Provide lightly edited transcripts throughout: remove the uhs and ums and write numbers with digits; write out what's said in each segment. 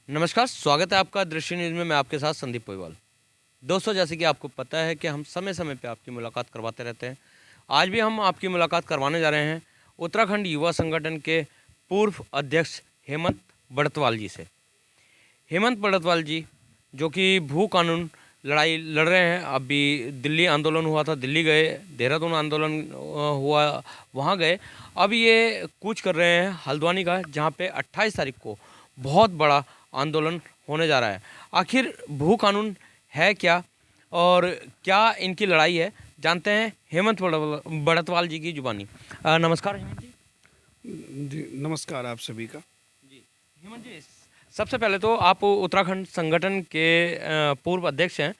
नमस्कार, स्वागत है आपका दृश्य न्यूज़ में। मैं आपके साथ संदीप पोईवाल। दोस्तों, जैसे कि आपको पता है कि हम समय-समय पे आपकी मुलाकात करवाते रहते हैं। आज भी हम आपकी मुलाकात करवाने जा रहे हैं उत्तराखंड युवा संगठन के पूर्व अध्यक्ष हेमंत बड़तवाल जी से। हेमंत बड़तवाल जी, जो कि भू कानून लड़ाई लड़ रहे हैं, अभी दिल्ली आंदोलन हुआ था, दिल्ली गए, देहरादून आंदोलन हुआ, वहाँ गए। अब ये कूच कर रहे हैं हल्द्वानी का, जहाँ पे 28 तारीख को बहुत बड़ा आंदोलन होने जा रहा है। आखिर भू कानून है क्या और क्या इनकी लड़ाई है, जानते हैं हेमंत बड़तवाल जी की जुबानी। नमस्कार हेमंत जी। जी, नमस्कार आप सभी का। जी, हेमंत जी, सबसे पहले तो आप उत्तराखंड संगठन के पूर्व अध्यक्ष हैं।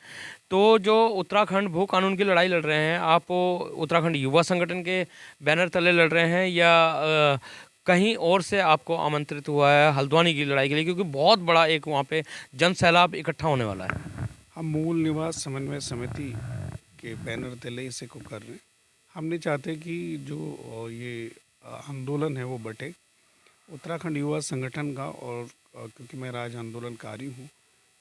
तो जो उत्तराखंड भू कानून की लड़ाई लड़ रहे हैं, आप उत्तराखंड युवा संगठन के बैनर तले लड़ रहे हैं या कहीं और से आपको आमंत्रित हुआ है हल्द्वानी की लड़ाई के लिए, क्योंकि बहुत बड़ा एक वहाँ पे जन सैलाब इकट्ठा होने वाला है? हम मूल निवास समन्वय समिति के बैनर तले इसे को कर रहे हैं। हम नहीं चाहते कि जो ये आंदोलन है वो बटे। उत्तराखंड युवा संगठन का और क्योंकि मैं राज्य आंदोलनकारी हूँ,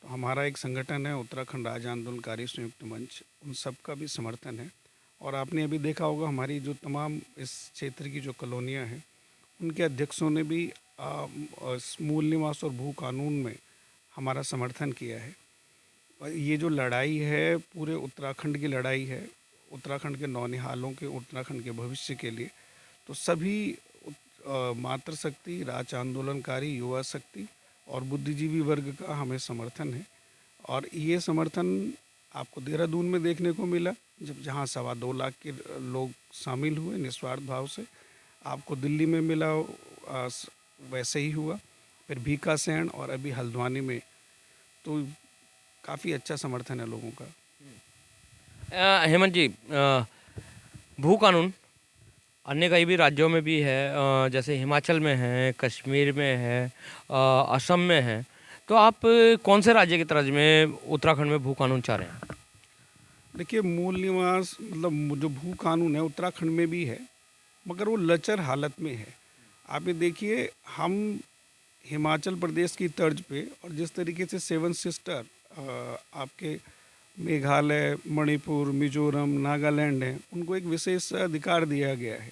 तो हमारा एक संगठन है उत्तराखंड राज्य आंदोलनकारी संयुक्त मंच, उन सब का भी समर्थन है। और आपने अभी देखा होगा हमारी जो तमाम इस क्षेत्र की जो कॉलोनियाँ हैं, उनके अध्यक्षों ने भी इस मूल निवास और भू कानून में हमारा समर्थन किया है। और ये जो लड़ाई है पूरे उत्तराखंड की लड़ाई है, उत्तराखंड के नौनिहालों के, उत्तराखंड के भविष्य के लिए। तो सभी मातृशक्ति, राज्य आंदोलनकारी, युवा शक्ति और बुद्धिजीवी वर्ग का हमें समर्थन है। और ये समर्थन आपको देहरादून में देखने को मिला, जब जहाँ 2.25 लाख के लोग शामिल हुए निस्वार्थ भाव से। आपको दिल्ली में मिला, वैसे ही हुआ, फिर भीकासैंण और अभी हल्द्वानी में। तो काफ़ी अच्छा समर्थन है लोगों का। हेमंत जी, भू कानून अन्य कई भी राज्यों में भी है, जैसे हिमाचल में है, कश्मीर में है, असम में है। तो आप कौन से राज्य की तरज में उत्तराखंड में भू कानून चाह रहे हैं? देखिए, मूल निवास मतलब जो भू कानून है उत्तराखंड में भी है, मगर वो लचर हालत में है। आप ये देखिए, हम हिमाचल प्रदेश की तर्ज पे और जिस तरीके से 7 सिस्टर आपके मेघालय, मणिपुर, मिजोरम, नागालैंड हैं, उनको एक विशेष अधिकार दिया गया है।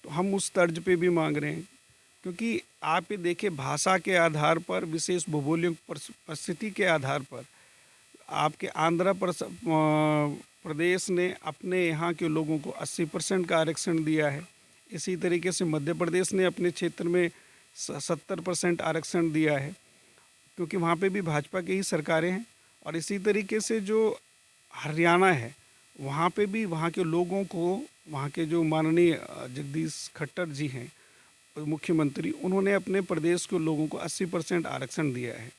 तो हम उस तर्ज पे भी मांग रहे हैं, क्योंकि आप ये देखिए, भाषा के आधार पर, विशेष भौगोलिक परिस्थिति के आधार पर आपके प्रदेश ने अपने यहाँ के लोगों को 80% का आरक्षण दिया है। इसी तरीके से मध्य प्रदेश ने अपने क्षेत्र में 70% आरक्षण दिया है, क्योंकि वहाँ पे भी भाजपा की ही सरकारें हैं। और इसी तरीके से जो हरियाणा है, वहाँ पे भी वहाँ के लोगों को, वहाँ के जो माननीय जगदीश खट्टर जी हैं मुख्यमंत्री, उन्होंने अपने प्रदेश के लोगों को 80% आरक्षण दिया है।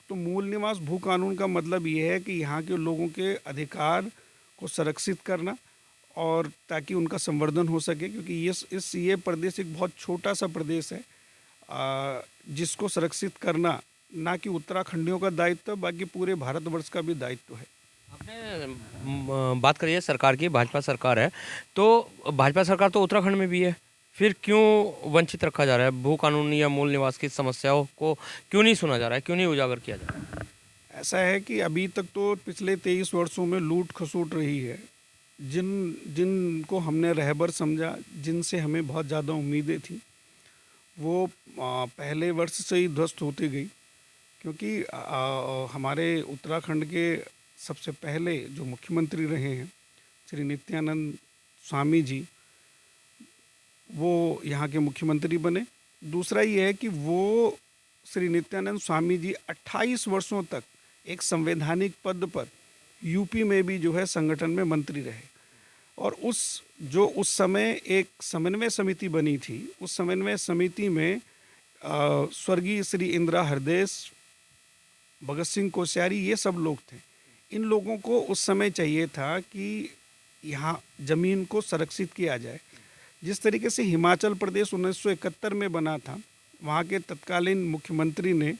तो मूल निवास भू कानून का मतलब ये है कि यहाँ के लोगों के अधिकार को संरक्षित करना, और ताकि उनका संवर्धन हो सके, क्योंकि ये प्रदेश एक बहुत छोटा सा प्रदेश है, जिसको संरक्षित करना ना कि उत्तराखंडियों का दायित्व, बाकी पूरे भारतवर्ष का भी दायित्व है। आपने बात करी है सरकार की, भाजपा सरकार है। तो भाजपा सरकार तो उत्तराखंड में भी है, फिर क्यों वंचित रखा जा रहा है? भू कानून या मूल निवास की समस्याओं को क्यों नहीं सुना जा रहा है, क्यों नहीं उजागर किया जा रहा है? ऐसा है कि अभी तक तो पिछले 23 वर्षों में लूट खसूट रही है। जिनको हमने रहबर समझा, जिनसे हमें बहुत ज़्यादा उम्मीदें थी, वो पहले वर्ष से ही ध्वस्त होती गई। क्योंकि हमारे उत्तराखंड के सबसे पहले जो मुख्यमंत्री रहे हैं श्री नित्यानंद स्वामी जी, वो यहाँ के मुख्यमंत्री बने। दूसरा ये है कि वो श्री नित्यानंद स्वामी जी 28 वर्षों तक एक संवैधानिक पद पर यूपी में भी जो है संगठन में मंत्री रहे। और उस समय एक समन्वय समिति बनी थी, उस समन्वय समिति में स्वर्गीय श्री इंदिरा हृदयेश, भगत सिंह कोश्यारी, ये सब लोग थे। इन लोगों को उस समय चाहिए था कि यहाँ ज़मीन को संरक्षित किया जाए। जिस तरीके से हिमाचल प्रदेश 1971 में बना था, वहाँ के तत्कालीन मुख्यमंत्री ने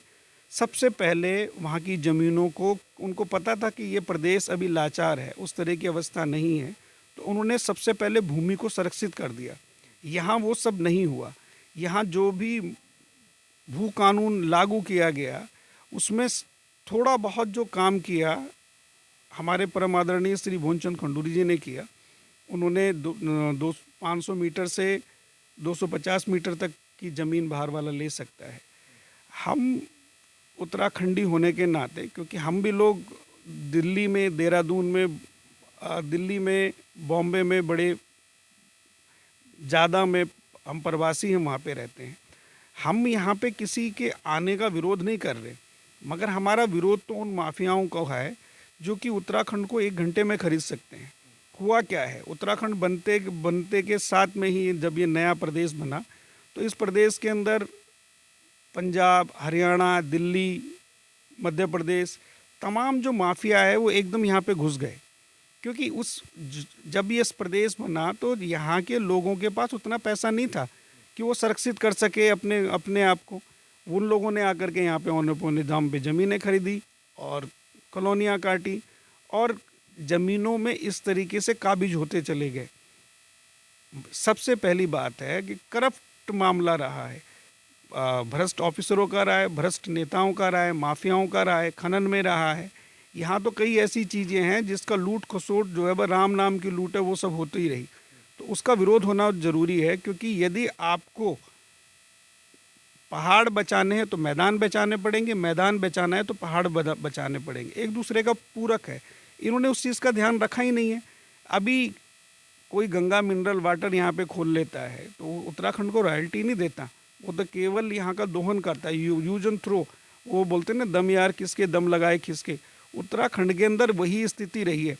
सबसे पहले वहाँ की ज़मीनों को, उनको पता था कि ये प्रदेश अभी लाचार है, उस तरह की अवस्था नहीं है, तो उन्होंने सबसे पहले भूमि को संरक्षित कर दिया। यहाँ वो सब नहीं हुआ। यहाँ जो भी भू कानून लागू किया गया, उसमें थोड़ा बहुत जो काम किया हमारे परम आदरणीय श्री भुवनचंद खंडूरी जी ने किया। उन्होंने 500 मीटर से 250 मीटर तक की ज़मीन बाहर वाला ले सकता है। हम उत्तराखंडी होने के नाते, क्योंकि हम भी लोग दिल्ली में, देहरादून में, दिल्ली में, बॉम्बे में बड़े ज़्यादा में हम प्रवासी हैं, वहाँ पे रहते हैं। हम यहाँ पे किसी के आने का विरोध नहीं कर रहे, मगर हमारा विरोध तो उन माफियाओं को है जो कि उत्तराखंड को 1 घंटे में खरीद सकते हैं। हुआ क्या है, उत्तराखंड बनते के साथ में ही जब ये नया प्रदेश बना तो इस प्रदेश के अंदर पंजाब, हरियाणा, दिल्ली, मध्य प्रदेश, तमाम जो माफिया है वो एकदम यहाँ पे घुस गए। क्योंकि जब ये प्रदेश बना तो यहाँ के लोगों के पास उतना पैसा नहीं था कि वो संरक्षित कर सके अपने आप को। उन लोगों ने आकर के यहाँ पे औने पौने दाम पे ज़मीनें खरीदी और कॉलोनियाँ काटी और ज़मीनों में इस तरीके से काबिज होते चले गए। सबसे पहली बात है कि करप्ट मामला रहा है, भ्रष्ट ऑफिसरों का रहा है, भ्रष्ट नेताओं का रहा है, माफियाओं का रहा है, खनन में रहा है। यहाँ तो कई ऐसी चीज़ें हैं जिसका लूट खसोट जो है वह राम नाम की लूट है, वो सब होती ही रही। तो उसका विरोध होना ज़रूरी है, क्योंकि यदि आपको पहाड़ बचाने हैं तो मैदान बचाने पड़ेंगे, मैदान बचाना है तो पहाड़ बचाने पड़ेंगे, एक दूसरे का पूरक है। इन्होंने उस चीज़ का ध्यान रखा ही नहीं है। अभी कोई गंगा मिनरल वाटर यहाँ पे खोल लेता है तो उत्तराखंड को रॉयल्टी नहीं देता, वो तो केवल यहाँ का दोहन करता है, यूज एंड थ्रो। वो बोलते हैं ना, दम यार किसके, दम लगाए किसके। उत्तराखंड के अंदर वही स्थिति रही है।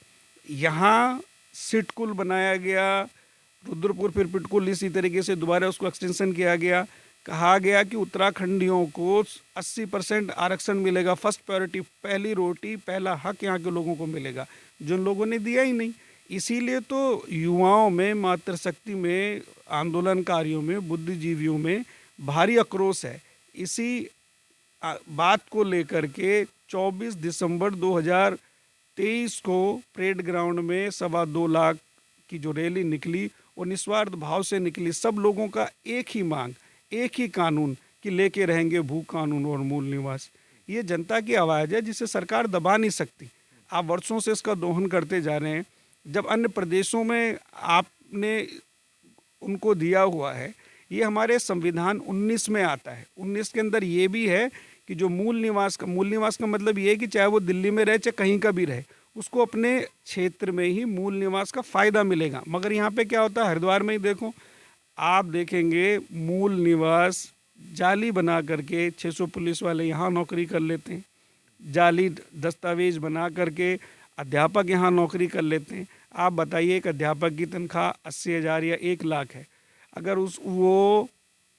यहाँ सिटकुल बनाया गया, रुद्रपुर फिर पिटकुल, इसी तरीके से दोबारा उसको एक्सटेंशन किया गया। कहा गया कि उत्तराखंडियों को 80% आरक्षण मिलेगा, फर्स्ट प्रायोरिटी, पहली रोटी पहला हक यहाँ के लोगों को मिलेगा, जिन लोगों ने दिया ही नहीं। इसीलिए तो युवाओं में, मातृशक्ति में, आंदोलनकारियों में, बुद्धिजीवियों में भारी आक्रोश है। इसी बात को लेकर के 24 दिसंबर 2023 को परेड ग्राउंड में 2.25 लाख की जो रैली निकली वो निस्वार्थ भाव से निकली। सब लोगों का एक ही मांग, एक ही कानून कि लेके रहेंगे भू कानून और मूल निवास। ये जनता की आवाज़ है जिसे सरकार दबा नहीं सकती। आप वर्षों से इसका दोहन करते जा रहे हैं। जब अन्य प्रदेशों में आपने उनको दिया हुआ है, ये हमारे संविधान 19 में आता है। 19 के अंदर ये भी है कि जो मूल निवास का मतलब ये है कि चाहे वो दिल्ली में रहे चाहे कहीं का भी रहे, उसको अपने क्षेत्र में ही मूल निवास का फ़ायदा मिलेगा। मगर यहाँ पे क्या होता है, हरिद्वार में ही देखो, आप देखेंगे मूल निवास जाली बना करके 600 पुलिस वाले यहाँ नौकरी कर लेते हैं, जाली दस्तावेज बना करके अध्यापक यहाँ नौकरी कर लेते हैं। आप बताइए, एक अध्यापक की तनख्वाह 80,000 या 1 लाख है। अगर वो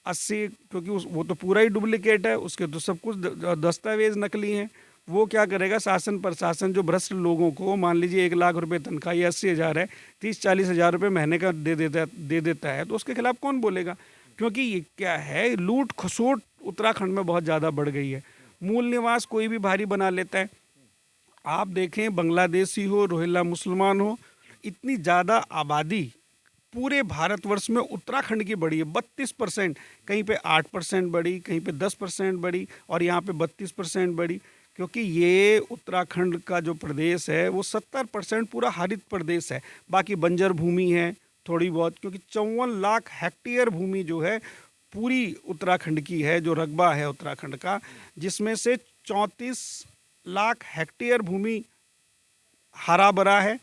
80, क्योंकि वो तो पूरा ही डुप्लीकेट है, उसके तो सब कुछ दस्तावेज नकली हैं। वो क्या करेगा, शासन प्रशासन जो भ्रष्ट लोगों को, मान लीजिए 1 लाख रुपए तनख्वाह या 80,000 है, 30-40 हज़ार रुपये महीने का दे देता है, तो उसके खिलाफ कौन बोलेगा? क्योंकि ये क्या है, लूट खसोट उत्तराखंड में बहुत ज़्यादा बढ़ गई है। मूल निवास कोई भी भारी बना लेता है। आप देखें, बांग्लादेशी हो, रोहिंग्या मुसलमान हो, इतनी ज़्यादा आबादी पूरे भारतवर्ष में उत्तराखंड की बढ़ी है 32%, कहीं पे 8% बढ़ी, कहीं पे 10% बढ़ी और यहाँ पे 32% बढ़ी। क्योंकि ये उत्तराखंड का जो प्रदेश है वो 70% पूरा हरित प्रदेश है, बाकी बंजर भूमि है थोड़ी बहुत। क्योंकि 54 लाख हेक्टेयर भूमि जो है पूरी उत्तराखंड की है, जो रकबा है उत्तराखंड का, जिसमें से 34 लाख हेक्टेयर भूमि हरा भरा है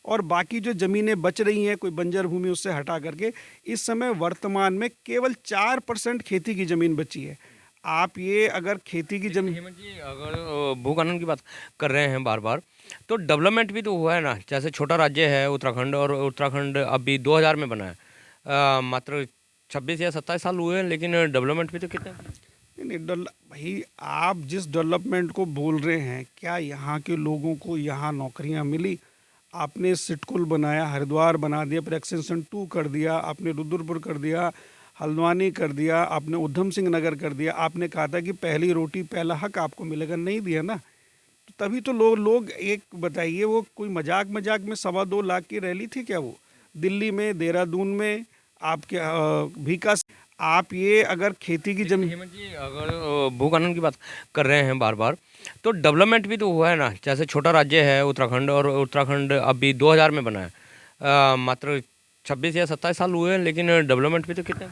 और बाकी जो ज़मीनें बच रही हैं कोई बंजर भूमि उससे हटा करके, इस समय वर्तमान में केवल 4% खेती की ज़मीन बची है। आप ये अगर खेती की ज़मीन, हेमंत जी, अगर भू कानून की बात कर रहे हैं बार बार, तो डेवलपमेंट भी तो हुआ है ना। जैसे छोटा राज्य है उत्तराखंड, और उत्तराखंड अभी 2000 में बना है, मात्र 26 या 27 साल हुए हैं, लेकिन डेवलपमेंट भी तो कितने। नहीं भाई, आप जिस डेवलपमेंट को बोल रहे हैं, क्या यहाँ के लोगों को यहाँ नौकरियाँ मिली? आपने सिटकुल बनाया, हरिद्वार बना दिया, फिर एक्सटेंशन 2 कर दिया, आपने रुद्रपुर कर दिया, हल्द्वानी कर दिया, आपने उधम सिंह नगर कर दिया। आपने कहा था कि पहली रोटी पहला हक आपको मिलेगा, नहीं दिया ना। तो तभी तो लोग एक बताइए, वो कोई मजाक में 2.25 लाख की रैली थी क्या? वो दिल्ली में, देहरादून में, आपके भीका आप ये अगर खेती की जमीन, हेमंत जी, अगर भू कानून की बात कर रहे हैं बार बार, तो डेवलपमेंट भी तो हुआ है ना। जैसे छोटा राज्य है उत्तराखंड, और उत्तराखंड अभी 2000 में बना है। मात्र 26 या 27 साल हुए हैं, लेकिन डेवलपमेंट भी तो कितने।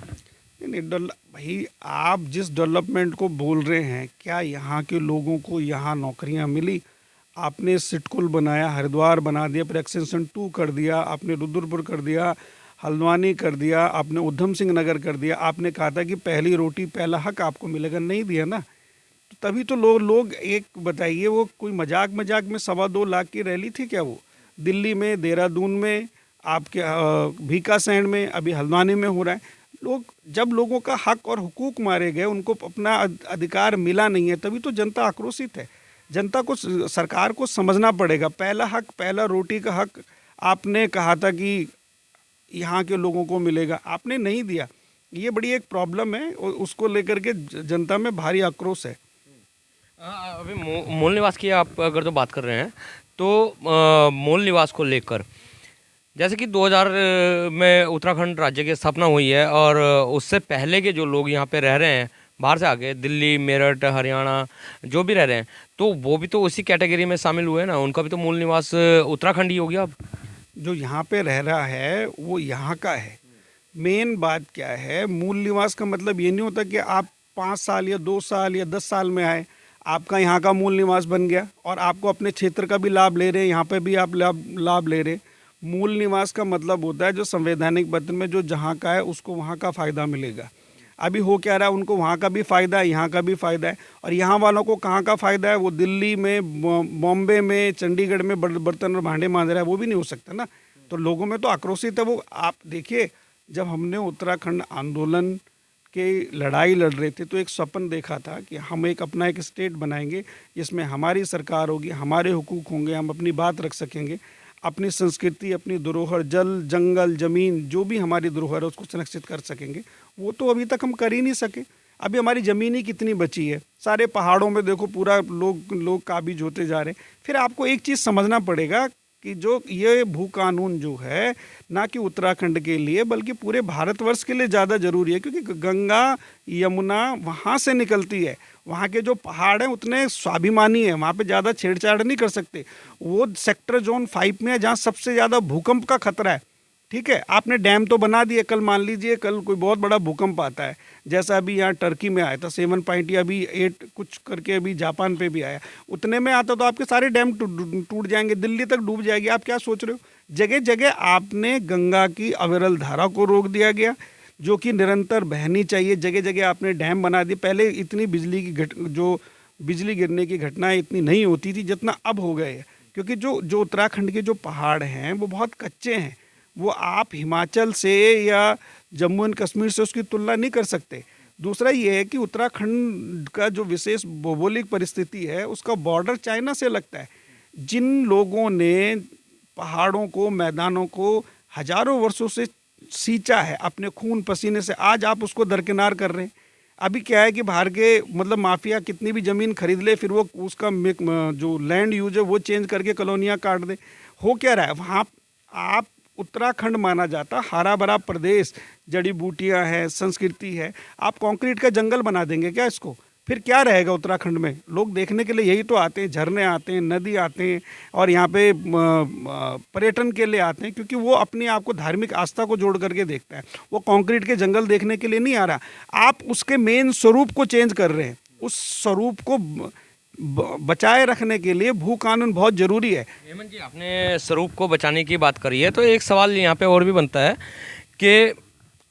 नहीं भाई, आप जिस डेवलपमेंट को बोल रहे हैं, क्या यहाँ के लोगों को यहाँ नौकरियाँ मिली? आपने सिटकुल बनाया, हरिद्वार बना दिया, फिर एक्सटेंशन 2 कर दिया, आपने रुद्रपुर कर दिया, हल्द्वानी कर दिया, आपने उधम सिंह नगर कर दिया। आपने कहा था कि पहली रोटी पहला हक आपको मिलेगा, नहीं दिया ना। तो तभी तो लोग एक बताइए, वो कोई मजाक मजाक में 2.25 लाख की रैली थी क्या? वो दिल्ली में, देहरादून में, आपके भीकासैंड में, अभी हल्द्वानी में हो रहा है। जब लोगों का हक और हुकूक मारे गए, उनको अपना अधिकार मिला नहीं है, तभी तो जनता आक्रोशित है। जनता को, सरकार को समझना पड़ेगा। पहला हक, पहला रोटी का हक आपने कहा था कि यहाँ के लोगों को मिलेगा, आपने नहीं दिया। ये बड़ी एक प्रॉब्लम है, और उसको लेकर के जनता में भारी आक्रोश है। अभी मूल निवास की आप अगर तो बात कर रहे हैं, तो मूल निवास को लेकर, जैसे कि 2000 में उत्तराखंड राज्य की स्थापना हुई है, और उससे पहले के जो लोग यहाँ पे रह रहे हैं, बाहर से आके दिल्ली, मेरठ, हरियाणा जो भी रह रहे हैं, तो वो भी तो उसी कैटेगरी में शामिल हुए ना। उनका भी तो मूल निवास उत्तराखंड ही हो गया अब। जो यहाँ पे रह रहा है वो यहाँ का है। मेन बात क्या है, मूल निवास का मतलब ये नहीं होता कि आप 5 साल या 2 साल या 10 साल में आए, आपका यहाँ का मूल निवास बन गया और आपको अपने क्षेत्र का भी लाभ ले रहे हैं, यहाँ पे भी आप लाभ ले रहे हैं। मूल निवास का मतलब होता है जो संवैधानिक पत्र में जो जहाँ का है उसको वहाँ का फ़ायदा मिलेगा। अभी हो क्या रहा है, उनको वहाँ का भी फ़ायदा है, यहाँ का भी फ़ायदा है। और यहाँ वालों को कहाँ का फ़ायदा है? वो दिल्ली में, बॉम्बे में, चंडीगढ़ में बर्तन और भांडे मांज रहा है, वो भी नहीं हो सकता ना। तो लोगों में तो आक्रोशित है वो। आप देखिए, जब हमने उत्तराखंड आंदोलन के लड़ाई लड़ रहे थे, तो एक स्वप्न देखा था कि हम अपना एक स्टेट बनाएंगे जिसमें हमारी सरकार होगी, हमारे हुकूक होंगे, हम अपनी बात रख सकेंगे, अपनी संस्कृति, अपनी धरोहर, जल, जंगल, ज़मीन, जो भी हमारी धरोहर है उसको संरक्षित कर सकेंगे। वो तो अभी तक हम कर ही नहीं सके। अभी हमारी ज़मीन ही कितनी बची है, सारे पहाड़ों में देखो पूरा लोग काबिज होते जा रहे हैं। फिर आपको एक चीज़ समझना पड़ेगा कि जो ये भू कानून जो है, ना कि उत्तराखंड के लिए बल्कि पूरे भारतवर्ष के लिए ज़्यादा ज़रूरी है, क्योंकि गंगा यमुना वहाँ से निकलती है। वहाँ के जो पहाड़ हैं उतने स्वाभिमानी हैं, वहाँ पे ज़्यादा छेड़छाड़ नहीं कर सकते। वो सेक्टर जोन 5 में है जहाँ सबसे ज़्यादा भूकंप का खतरा है। ठीक है, आपने डैम तो बना दिए, कल मान लीजिए कल कोई बहुत बड़ा भूकंप आता है, जैसा अभी यहाँ टर्की में आया था 7 पॉइंट या अभी 8 कुछ करके अभी जापान पे भी आया, उतने में आता तो आपके सारे डैम टूट जाएंगे, दिल्ली तक डूब जाएगी। आप क्या सोच रहे हो? जगह जगह आपने गंगा की अविरल धारा को रोक दिया गया, जो कि निरंतर बहनी चाहिए। जगह जगह आपने डैम बना दिए। पहले इतनी बिजली गिरने की घटनाएं इतनी नहीं होती थी जितना अब हो गए, क्योंकि जो उत्तराखंड के जो पहाड़ हैं वो बहुत कच्चे हैं। वो आप हिमाचल से या जम्मू एंड कश्मीर से उसकी तुलना नहीं कर सकते। दूसरा ये है कि उत्तराखंड का जो विशेष भौगोलिक परिस्थिति है, उसका बॉर्डर चाइना से लगता है। जिन लोगों ने पहाड़ों को, मैदानों को हजारों वर्षों से सींचा है अपने खून पसीने से, आज आप उसको दरकिनार कर रहे हैं। अभी क्या है कि बाहर के मतलब माफिया कितनी भी ज़मीन खरीद ले, फिर वो उसका जो लैंड यूज है वो चेंज करके कॉलोनियाँ काट दे। हो क्या रहा है वहाँ? आप उत्तराखंड माना जाता हरा भरा प्रदेश, जड़ी बूटियाँ हैं, संस्कृति है, आप कंक्रीट का जंगल बना देंगे क्या इसको? फिर क्या रहेगा उत्तराखंड में? लोग देखने के लिए यही तो आते हैं, झरने आते हैं, नदी आते हैं, और यहाँ पे पर्यटन के लिए आते हैं, क्योंकि वो अपने आप को धार्मिक आस्था को जोड़ करके देखता है। वो कंक्रीट के जंगल देखने के लिए नहीं आ रहा। आप उसके मेन स्वरूप को चेंज कर रहे हैं। उस स्वरूप को बचाए रखने के लिए भू कानून बहुत ज़रूरी है। हेमंत जी, आपने स्वरूप को बचाने की बात करी है, तो एक सवाल यहाँ पे और भी बनता है कि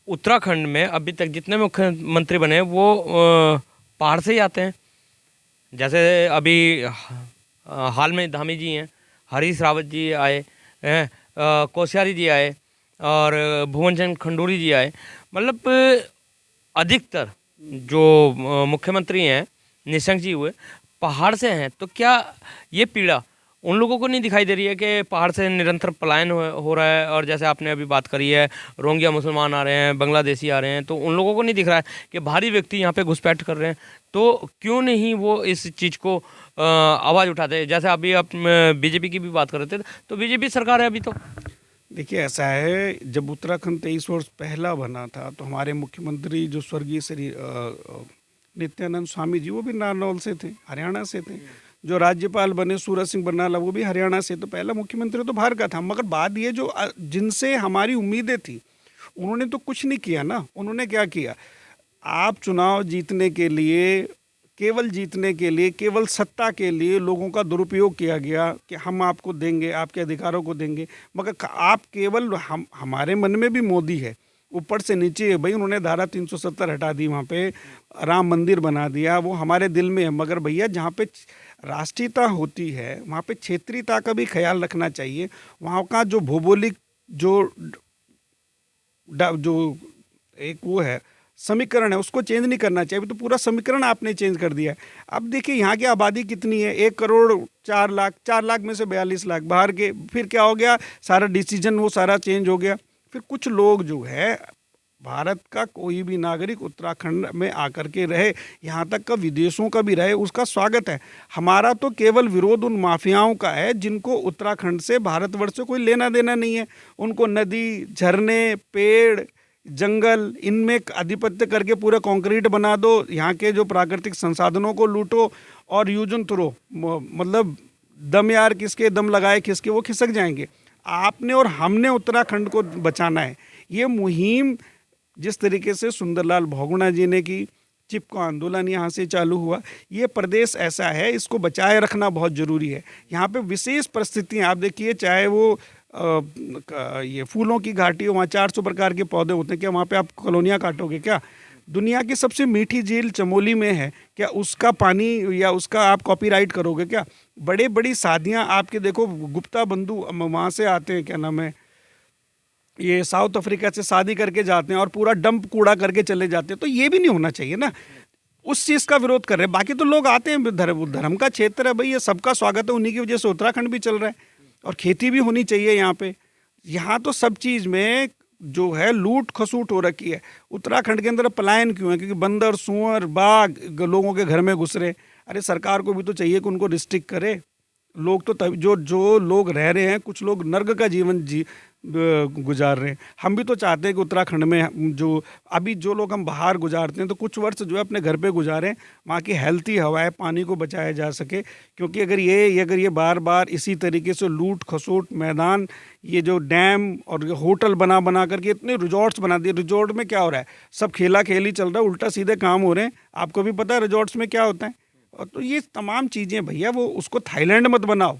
उत्तराखंड में अभी तक जितने मुख्यमंत्री बने वो पहाड़ से ही आते हैं। जैसे अभी हाल में धामी जी हैं, हरीश रावत जी आए हैं, कोश्यारी जी आए, और भुवन चंद खंडूरी जी आए। मतलब अधिकतर जो मुख्यमंत्री हैं, निशंक जी हुए, पहाड़ से हैं। तो क्या ये पीड़ा उन लोगों को नहीं दिखाई दे रही है कि पहाड़ से निरंतर पलायन हो रहा है? और जैसे आपने अभी बात करी है, रोहिंग्या मुसलमान आ रहे हैं, बांग्लादेशी आ रहे हैं, तो उन लोगों को नहीं दिख रहा है कि भारी व्यक्ति यहाँ पे घुसपैठ कर रहे हैं? तो क्यों नहीं वो इस चीज़ को आवाज़ उठाते हैं? जैसे अभी आप बीजेपी की भी बात कर रहे थे, तो बीजेपी सरकार है अभी तो। देखिए ऐसा है, जब उत्तराखंड 23 वर्ष पहला बना था तो हमारे मुख्यमंत्री जो स्वर्गीय श्री नित्यानंद स्वामी जी, वो भी नारनौल से थे, हरियाणा से थे। जो राज्यपाल बने सूरज सिंह बरनाला, वो भी हरियाणा से। तो पहला मुख्यमंत्री तो बाहर का था। मगर बात ये जो जिनसे हमारी उम्मीदें थी, उन्होंने तो कुछ नहीं किया ना। उन्होंने क्या किया? आप चुनाव जीतने के लिए, केवल जीतने के लिए, केवल सत्ता के लिए लोगों का दुरुपयोग किया गया कि हम आपको देंगे, आपके अधिकारों को देंगे। मगर आप केवल हमारे मन में भी मोदी है, ऊपर से नीचे है भाई। उन्होंने धारा 370 हटा दी, वहाँ पे राम मंदिर बना दिया, वो हमारे दिल में है। मगर भैया जहाँ पे राष्ट्रीयता होती है, वहाँ पे क्षेत्रीयता का भी ख्याल रखना चाहिए। वहाँ का जो भौगोलिक जो एक वो है समीकरण है, उसको चेंज नहीं करना चाहिए। तो पूरा समीकरण आपने चेंज कर दिया है। अब देखिए यहाँ की आबादी कितनी है, 1 करोड़ 4 लाख, 4 लाख में से 42 लाख बाहर के। फिर क्या हो गया, सारा डिसीजन वो सारा चेंज हो गया। फिर कुछ लोग जो है, भारत का कोई भी नागरिक उत्तराखंड में आकर के रहे, यहाँ तक का विदेशों का भी रहे, उसका स्वागत है। हमारा तो केवल विरोध उन माफियाओं का है जिनको उत्तराखंड से, भारतवर्ष से कोई लेना देना नहीं है। उनको नदी, झरने, पेड़, जंगल, इनमें आधिपत्य करके पूरा कंक्रीट बना दो, यहाँ के जो प्राकृतिक संसाधनों को लूटो और यूज एंड थ्रो, मतलब दम यार किसके, दम लगाए किसके, वो खिसक जाएंगे। आपने और हमने उत्तराखंड को बचाना है। ये मुहिम जिस तरीके से सुंदरलाल बहुगुणा जी ने की, चिपको आंदोलन यहाँ से चालू हुआ, ये प्रदेश ऐसा है, इसको बचाए रखना बहुत ज़रूरी है। यहाँ पे विशेष परिस्थितियाँ आप देखिए, चाहे वो ये फूलों की घाटी हो, वहाँ 400 प्रकार के पौधे होते हैं। क्या वहाँ पे आप कॉलोनियाँ काटोगे क्या? दुनिया की सबसे मीठी झील चमोली में है, क्या उसका पानी या उसका आप कॉपीराइट करोगे क्या? बड़े बड़ी शादियाँ आपके देखो, गुप्ता बंधु वहाँ से आते हैं, क्या नाम है, ये साउथ अफ्रीका से शादी करके जाते हैं और पूरा डंप कूड़ा करके चले जाते हैं। तो ये भी नहीं होना चाहिए ना। उस चीज़ का विरोध कर रहे हैं। बाकी तो लोग आते हैं, धर्म का क्षेत्र है भाई, ये सबका स्वागत है। उन्हीं की वजह से उत्तराखंड भी चल रहा है और खेती भी होनी चाहिए यहाँ पे। यहाँ तो सब चीज़ में जो है लूट खसूट हो रखी है। उत्तराखंड के अंदर पलायन क्यों है? क्योंकि बंदर, सुअर, बाघ लोगों के घर में घुस रहे। अरे सरकार को भी तो चाहिए कि उनको रिस्ट्रिक्ट करे। लोग तो जो लोग रह रहे हैं, कुछ लोग नर्क का जीवन गुजार रहे हैं। हम भी तो चाहते हैं कि उत्तराखंड में जो अभी जो लोग हम बाहर गुजारते हैं, तो कुछ वर्ष जो है अपने घर पे गुजारें, वहाँ की हेल्थी हवाएं, पानी को बचाया जा सके। क्योंकि अगर ये बार बार इसी तरीके से लूट खसूट, मैदान, ये जो डैम और होटल बना बना करके इतने रिजॉर्ट्स बना दिए। रिजॉर्ट में क्या हो रहा है? सब खेला खेली चल रहा है, उल्टा सीधे काम हो रहे हैं। आपको भी पता है रिजॉर्ट्स में क्या होता है। और तो ये तमाम चीज़ें भैया, वो उसको थाईलैंड मत बनाओ,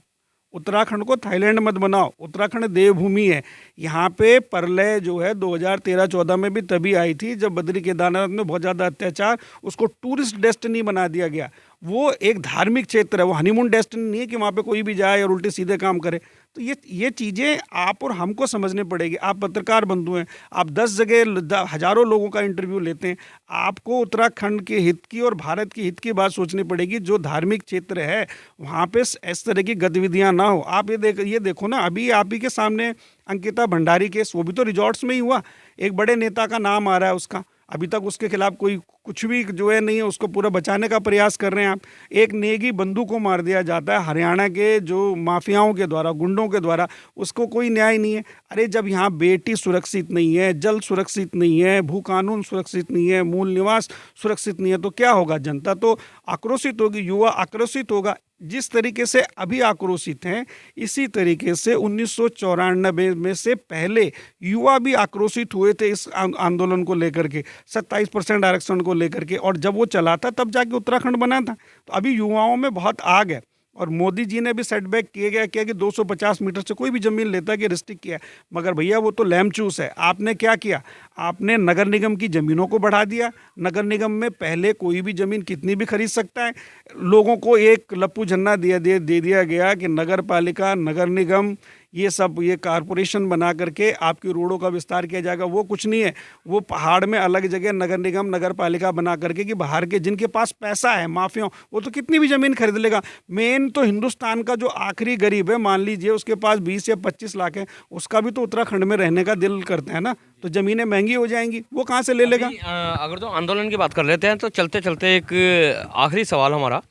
उत्तराखंड को थाईलैंड मत बनाओ। उत्तराखंड देवभूमि है। यहाँ पे प्रलय जो है 2013-14 में भी तभी आई थी, जब बद्री केदारनाथ में बहुत ज़्यादा अत्याचार, उसको टूरिस्ट डेस्टिनी बना दिया गया। वो एक धार्मिक क्षेत्र है, वो हनीमून डेस्टिनी नहीं है कि वहाँ पे कोई भी जाए और उल्टे सीधे काम करे। तो ये चीज़ें आप और हमको समझनी पड़ेगी। आप पत्रकार बंधु हैं, आप 10 जगह हज़ारों लोगों का इंटरव्यू लेते हैं। आपको उत्तराखंड के हित की और भारत की हित की बात सोचनी पड़ेगी। जो धार्मिक क्षेत्र है, वहाँ पे इस तरह की गतिविधियाँ ना हो। आप ये देखो ना, अभी आप ही के सामने अंकिता भंडारी केस, वो भी तो रिजॉर्ट्स में ही हुआ। एक बड़े नेता का नाम आ रहा है उसका, अभी तक उसके खिलाफ कोई कुछ भी जो है नहीं है, उसको पूरा बचाने का प्रयास कर रहे हैं आप। एक नेगी बंधु को मार दिया जाता है हरियाणा के जो माफियाओं के द्वारा, गुंडों के द्वारा, उसको कोई न्याय नहीं है। अरे जब यहाँ बेटी सुरक्षित नहीं है, जल सुरक्षित नहीं है, भू कानून सुरक्षित नहीं है, मूल निवास सुरक्षित नहीं है, तो क्या होगा? जनता तो आक्रोशित होगी, युवा आक्रोशित होगा। जिस तरीके से अभी आक्रोशित हैं, इसी तरीके से 1994 में से पहले युवा भी आक्रोशित हुए थे इस आंदोलन को लेकर के, 27% आरक्षण को लेकर के। और जब वो चला था तब जाके उत्तराखंड बना था। तो अभी युवाओं में बहुत आग है। और मोदी जी ने भी सेटबैक किया कि 250 मीटर से कोई भी ज़मीन लेता है कि रिस्ट्रिक्ट किया। मगर भैया वो तो लैमचूस है। आपने क्या किया? आपने नगर निगम की ज़मीनों को बढ़ा दिया। नगर निगम में पहले कोई भी ज़मीन कितनी भी खरीद सकता है। लोगों को एक लप्पू झन्ना दे दिया गया कि नगर पालिका, नगर निगम, ये सब ये कारपोरेशन बना करके आपकी रोडों का विस्तार किया जाएगा। वो कुछ नहीं है। वो पहाड़ में अलग जगह नगर निगम, नगर पालिका बना करके कि बाहर के जिनके पास पैसा है, माफियाओं, वो तो कितनी भी ज़मीन खरीद लेगा। मेन तो हिंदुस्तान का जो आखिरी गरीब है, मान लीजिए उसके पास 20 या 25 लाख है, उसका भी तो उत्तराखंड में रहने का दिल करता है ना। तो ज़मीनें महंगी हो जाएंगी, वो कहाँ से ले लेगा? अगर तो आंदोलन की बात कर लेते हैं, तो चलते चलते एक आखिरी सवाल हमारा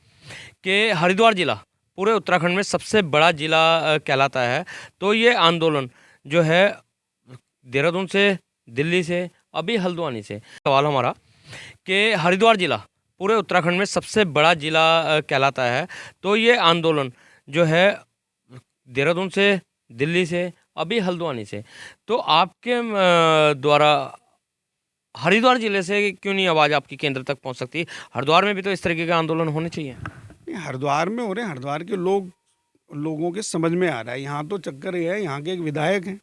कि हरिद्वार जिला पूरे उत्तराखंड में सबसे बड़ा जिला कहलाता है। तो ये आंदोलन जो है देहरादून से, दिल्ली से, अभी हल्द्वानी से। सवाल हमारा कि हरिद्वार ज़िला पूरे उत्तराखंड में सबसे बड़ा ज़िला कहलाता है, तो ये आंदोलन जो है देहरादून से, दिल्ली से, अभी हल्द्वानी से, तो आपके द्वारा हरिद्वार ज़िले से क्यों नहीं आवाज़ आपकी केंद्र तक पहुंच सकती? हरिद्वार में भी तो इस तरीके का आंदोलन होने चाहिए। नहीं, हरिद्वार में हो रहे हैं, हरिद्वार के लोगों के समझ में आ रहा है। यहाँ तो चक्कर ये है, यहाँ के एक विधायक हैं,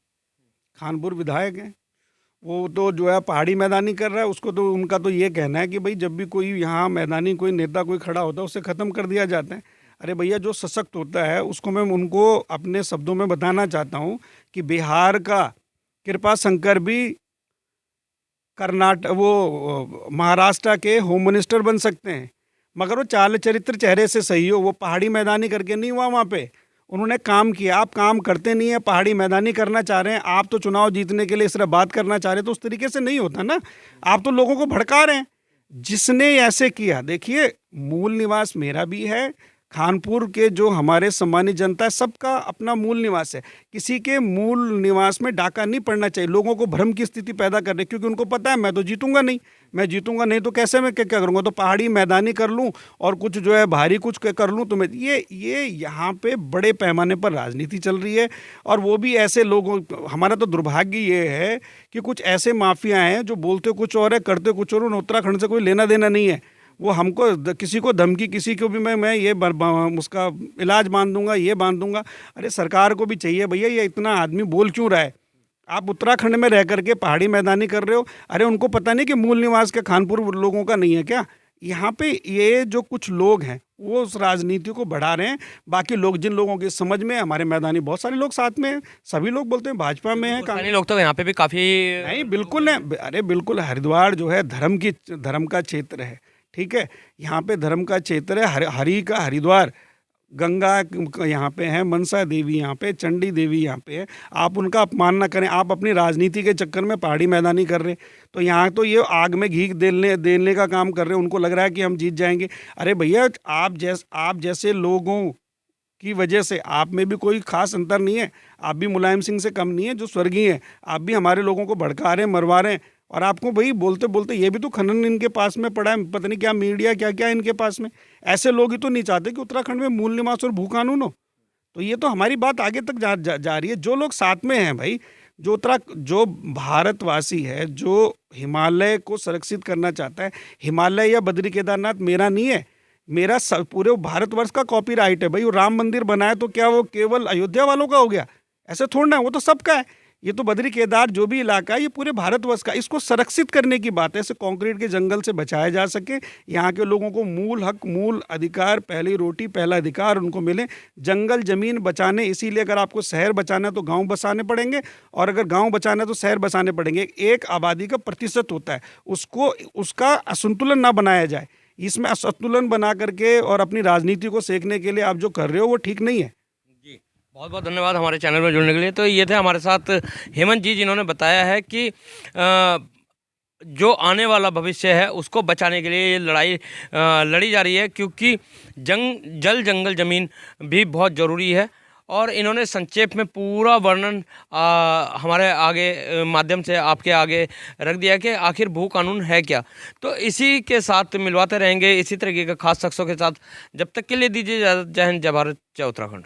खानपुर विधायक हैं, वो तो जो है पहाड़ी मैदानी कर रहा है। उसको तो उनका तो ये कहना है कि भाई जब भी कोई यहाँ मैदानी कोई नेता कोई खड़ा होता है उसे ख़त्म कर दिया जाता है। अरे भैया, जो सशक्त होता है उसको मैं उनको अपने शब्दों में बताना चाहता हूँ कि बिहार का कृपा शंकर भी कर्नाटक वो महाराष्ट्र के होम मिनिस्टर बन सकते हैं, मगर वो चाल चरित्र चेहरे से सही हो। वो पहाड़ी मैदानी करके नहीं हुआ, वहाँ पे उन्होंने काम किया। आप काम करते नहीं है, पहाड़ी मैदानी करना चाह रहे हैं, आप तो चुनाव जीतने के लिए सिर्फ बात करना चाह रहे हैं, तो उस तरीके से नहीं होता ना। आप तो लोगों को भड़का रहे हैं। जिसने ऐसे किया, देखिए मूल निवास मेरा भी है, खानपुर के जो हमारे सम्मानित जनता है सबका अपना मूल निवास है। किसी के मूल निवास में डाका नहीं पड़ना चाहिए। लोगों को भ्रम की स्थिति पैदा कर रहे, क्योंकि उनको पता है मैं तो जीतूंगा नहीं, मैं जीतूंगा नहीं तो कैसे मैं क्या क्या करूंगा, तो पहाड़ी मैदानी कर लूं और कुछ जो है भारी कुछ कर लूं, तो मैं ये यहाँ पे बड़े पैमाने पर राजनीति चल रही है। और वो भी ऐसे लोगों, हमारा तो दुर्भाग्य ये है कि कुछ ऐसे माफिया हैं जो बोलते कुछ और है करते कुछ और, उन्हें उत्तराखंड से कोई लेना देना नहीं है। वो हमको किसी को धमकी, किसी को भी मैं ये उसका इलाज बांध दूंगा, ये बांध दूंगा। अरे सरकार को भी चाहिए भैया, ये इतना आदमी बोल क्यों रहा है? आप उत्तराखंड में रह करके पहाड़ी मैदानी कर रहे हो। अरे उनको पता नहीं कि मूल निवास के खानपुर लोगों का नहीं है क्या? यहाँ पे ये जो कुछ लोग हैं वो उस राजनीति को बढ़ा रहे हैं। बाकी लोग, जिन लोगों की समझ में, हमारे मैदानी बहुत सारे लोग साथ में हैं, सभी लोग बोलते हैं भाजपा में है, स्थानीय लोग तो यहाँ पे भी काफ़ी नहीं बिल्कुल है। अरे बिल्कुल, हरिद्वार जो है धर्म का क्षेत्र है, ठीक है। यहाँ पे धर्म का क्षेत्र है, हरि का हरिद्वार, गंगा यहाँ पे है, मनसा देवी यहाँ पे, चंडी देवी यहाँ पे है। आप उनका अपमान ना करें। आप अपनी राजनीति के चक्कर में पहाड़ी मैदानी कर रहे हैं, तो यहाँ तो ये आग में घी देने का काम कर रहे हैं। उनको लग रहा है कि हम जीत जाएंगे। अरे भैया, आप जैसे लोगों की वजह से आप में भी कोई खास अंतर नहीं है। आप भी मुलायम सिंह से कम नहीं है जो स्वर्गीय हैं। आप भी हमारे लोगों को भड़का रहे हैं, मरवा रहे हैं। और आपको भाई बोलते बोलते ये भी तो खनन इनके पास में पड़ा है, पता नहीं क्या मीडिया क्या क्या इनके पास में। ऐसे लोग ही तो नहीं चाहते कि उत्तराखंड में मूल निवास और भू कानून हो। तो ये तो हमारी बात आगे तक जा रही है। जो लोग साथ में हैं भाई, जो भारतवासी है, जो हिमालय को संरक्षित करना चाहता है, हिमालय या बद्री केदारनाथ मेरा नहीं है, मेरा पूरे भारतवर्ष का कॉपीराइट है भाई। वो राम मंदिर बनाया तो क्या वो केवल अयोध्या वालों का हो गया? ऐसे थोड़ा है, वो तो सबका है। ये तो बद्री केदार जो भी इलाका है ये पूरे भारतवर्ष का, इसको संरक्षित करने की बात है। इसे कंक्रीट के जंगल से बचाया जा सके, यहाँ के लोगों को मूल हक, मूल अधिकार, पहली रोटी पहला अधिकार उनको मिले। जंगल जमीन बचाने, इसीलिए अगर आपको शहर बचाना है तो गांव बसाने पड़ेंगे, और अगर गांव बचाना है तो शहर बसाने पड़ेंगे। एक आबादी का प्रतिशत होता है, उसका असंतुलन ना बनाया जाए। इसमें असंतुलन बना करके और अपनी राजनीति को सेकने के लिए आप जो कर रहे हो वो ठीक नहीं है। बहुत बहुत धन्यवाद हमारे चैनल में जुड़ने के लिए। तो ये थे हमारे साथ हेमंत जी, जिन्होंने बताया है कि जो आने वाला भविष्य है उसको बचाने के लिए ये लड़ाई लड़ी जा रही है, क्योंकि जल जंगल ज़मीन भी बहुत ज़रूरी है। और इन्होंने संक्षेप में पूरा वर्णन हमारे आगे माध्यम से आपके आगे रख दिया कि आखिर भू कानून है क्या। तो इसी के साथ मिलवाते रहेंगे, इसी तरीके के खास शख्सों के साथ। जब तक के लिए दीजिए इजाज़त। जय हिंद, जय भारत, जय उत्तराखंड।